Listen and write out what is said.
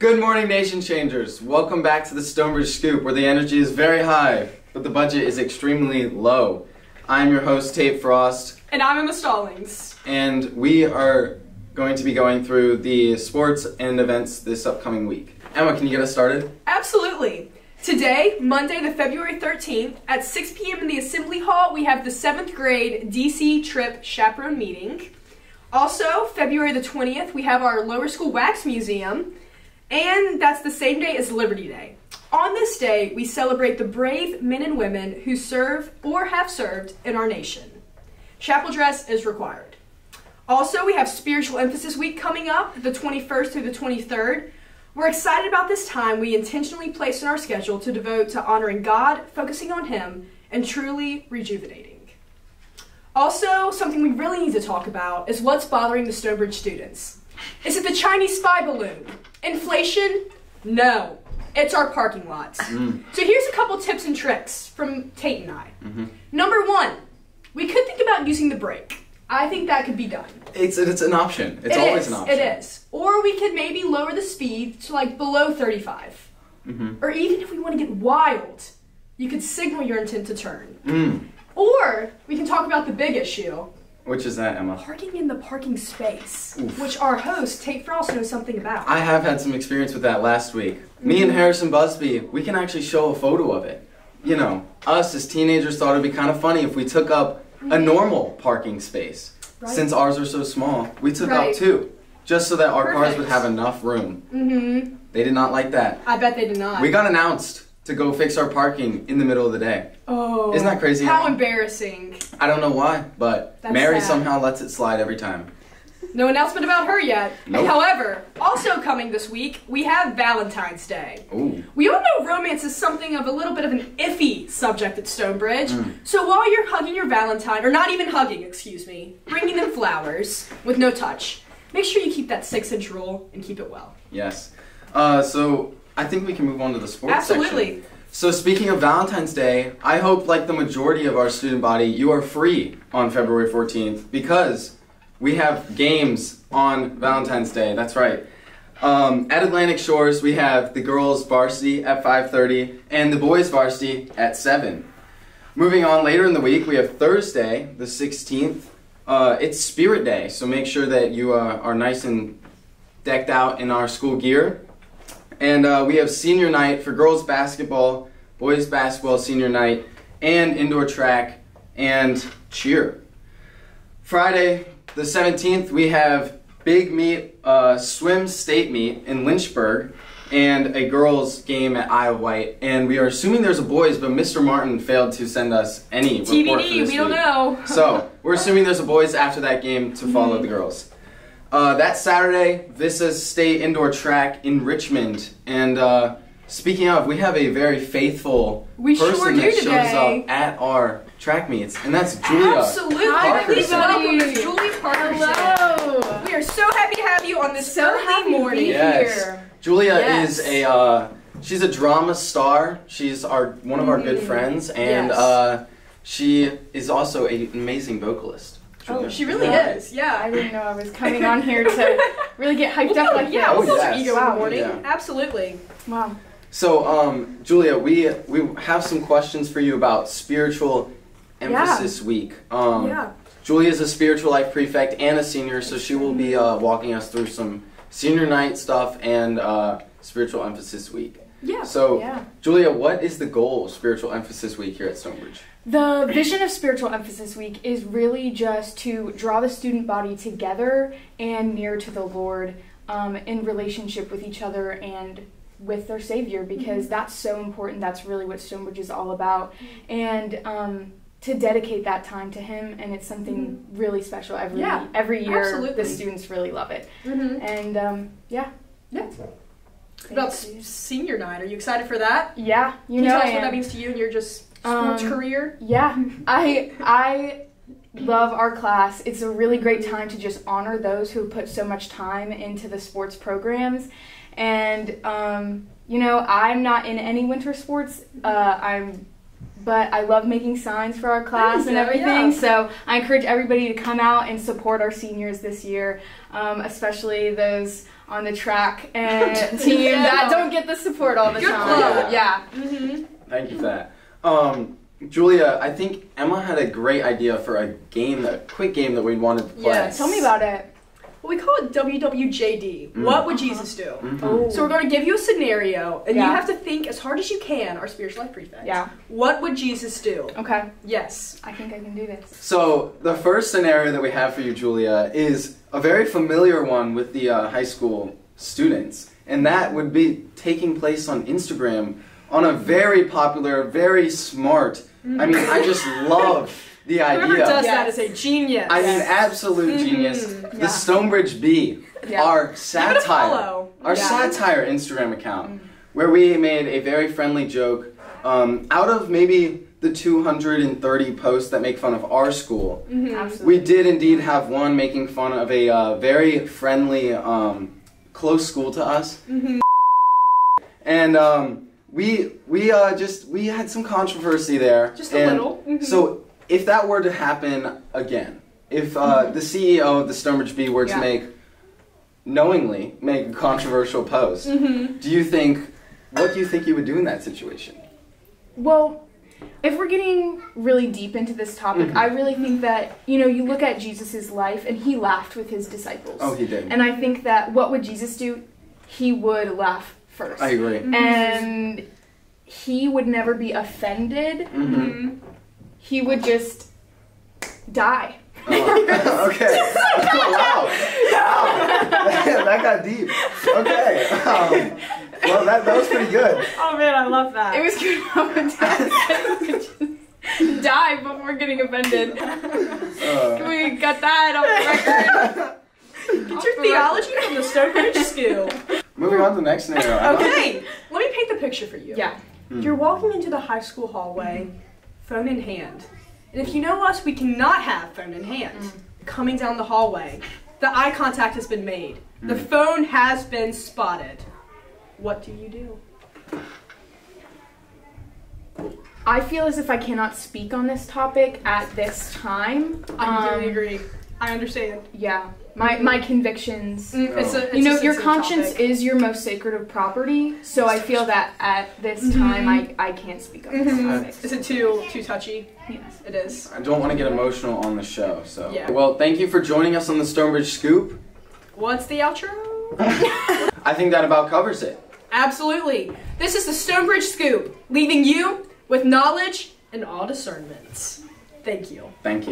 Good morning, Nation Changers. Welcome back to the StoneBridge Scoop, where the energy is very high, but the budget is extremely low. I'm your host, Tate Frost. And I'm Emma Stallings. And we are going to be going through the sports and events this upcoming week. Emma, can you get us started? Absolutely. Today, Monday the February 13th, at 6 p.m. in the Assembly Hall, we have the 7th grade DC trip chaperone meeting. Also, February the 20th, we have our lower school wax museum. And that's the same day as Liberty Day. On this day, we celebrate the brave men and women who serve or have served in our nation. Chapel dress is required. Also, we have Spiritual Emphasis Week coming up, the 21st through the 23rd. We're excited about this time we intentionally placed in our schedule to devote to honoring God, focusing on Him, and truly rejuvenating. Also, something we really need to talk about is what's bothering the StoneBridge students. Is it the Chinese spy balloon? Inflation? No. It's our parking lots. So here's a couple tips and tricks from Tate and I. Number one, we could think about using the brake. I think that could be done. It's an option. It's always an option. It is. Or we could maybe lower the speed to like below 35. Or even if we want to get wild, you could signal your intent to turn. Or we can talk about the big issue. Which is that, Emma? Parking in the parking space, which our host, Tate Frost, knows something about. I have had some experience with that last week. Me and Harrison Busby, we can actually show a photo of it. You know, us as teenagers thought it'd be kind of funny if we took up a normal parking space. Right. Since ours are so small, we took out two, just so that our cars would have enough room. They did not like that. I bet they did not. We got announced to go fix our parking in the middle of the day. Oh. Isn't that crazy? How embarrassing. I don't know why, but That's Mary sad. somehow lets it slide every time. No announcement about her yet. Nope. However, also coming this week, we have Valentine's Day. Ooh. We all know romance is something of a little bit of an iffy subject at StoneBridge. So while you're hugging your Valentine, or not even hugging, excuse me, bringing them flowers with no touch, make sure you keep that 6-inch rule and keep it well. Yes. So I think we can move on to the sports section. Absolutely. So speaking of Valentine's Day, I hope, like the majority of our student body, you are free on February 14th because we have games on Valentine's Day. That's right. At Atlantic Shores, we have the girls' varsity at 5:30 and the boys' varsity at 7. Moving on later in the week, we have Thursday, the 16th. It's Spirit Day, so make sure that you are nice and decked out in our school gear. And we have senior night for girls basketball, boys basketball senior night, and indoor track and cheer. Friday, the 17th, we have big meet, swim state meet in Lynchburg, and a girls game at Isle White. And we are assuming there's a boys, but Mr. Martin failed to send us any report for this TBD, we don't week. know. So we're assuming there's a boys after that game to follow the girls. That Saturday, Vista State Indoor Track in Richmond. And speaking of, we have a very faithful person that shows up at our track meets, and that's Julia. Absolutely. Parkerson. Please welcome Miss Julie Parkerson. Hello. We are so happy to have you on this early happy to morning. be Yes. here. Julia Yes. is she's a drama star. She's one of our good friends, and she is also an amazing vocalist. Oh, she really Yeah. is. Yeah. I didn't know I was coming on here to really get hyped up like yeah, this. we'll yes. your ego in the morning. Yeah. Absolutely. Wow. So, Julia, we have some questions for you about Spiritual Emphasis Week. Julia is a spiritual life prefect and a senior, so she will be walking us through some senior night stuff and Spiritual Emphasis Week. Yeah. So, Yeah. Julia, what is the goal of Spiritual Emphasis Week here at StoneBridge? The vision of Spiritual Emphasis Week is really just to draw the student body together and near to the Lord in relationship with each other and with their Savior, because that's so important. That's really what StoneBridge is all about. And to dedicate that time to Him, and it's something really special every year. Absolutely. The students really love it. And Yeah. What about senior night? Are you excited for that? yeah, Can you tell us what that means to you in your just sports career? Yeah, I love our class. It's a really great time to just honor those who put so much time into the sports programs. And, I'm not in any winter sports. I'm but I love making signs for our class and everything. So I encourage everybody to come out and support our seniors this year, especially those on the track and team that don't get the support all the time. Yeah. Mm-hmm. Thank you for that. Julia, I think Emma had a great idea for a quick game that we wanted to play. Yes. Tell me about it. Well, we call it WWJD. What would Jesus do? Mm-hmm. So we're going to give you a scenario, and you have to think as hard as you can, our spiritual life prefect. Yeah. What would Jesus do? Okay. Yes. I think I can do this. So the first scenario that we have for you, Julia, is a very familiar one with the high school students, and that would be taking place on Instagram on a very popular, very smart, I mean, I just love the idea. Whoever does that is a genius. I mean, absolute genius. The StoneBridge B, our satire Instagram account, where we made a very friendly joke out of maybe the 230 posts that make fun of our school. We did indeed have one making fun of a very friendly, close school to us. And we had some controversy there. Just a little. So if that were to happen again, if the CEO of the StoneBridge B were to knowingly make a controversial post, what do you think you would do in that situation? Well, if we're getting really deep into this topic, I really think that, you look at Jesus' life and he laughed with his disciples. Oh, he did. And I think that what would Jesus do? He would laugh first. I agree. And he would never be offended. He would just die. Okay. Wow. That got deep. Okay. Well, that was pretty good. Oh man, I love that. It was good. Die before getting offended. Can we got that off the record? Get your theology from the StoneBridge school. Moving on to the next scenario. Okay, let me paint the picture for you. Yeah. You're walking into the high school hallway, phone in hand. And if you know us, we cannot have phone in hand. Coming down the hallway, the eye contact has been made. The phone has been spotted. What do you do? I feel as if I cannot speak on this topic at this time. I completely agree. I understand. Yeah. My convictions. Your your conscience is your most sacred of property, so I feel that at this time I can't speak on this topic. Is it too touchy? Yes. It is. I don't want to get emotional on the show, so. Yeah. Well, thank you for joining us on the StoneBridge Scoop. What's the outro? I think that about covers it. Absolutely. This is the StoneBridge Scoop, leaving you with knowledge and all discernments. Thank you. Thank you.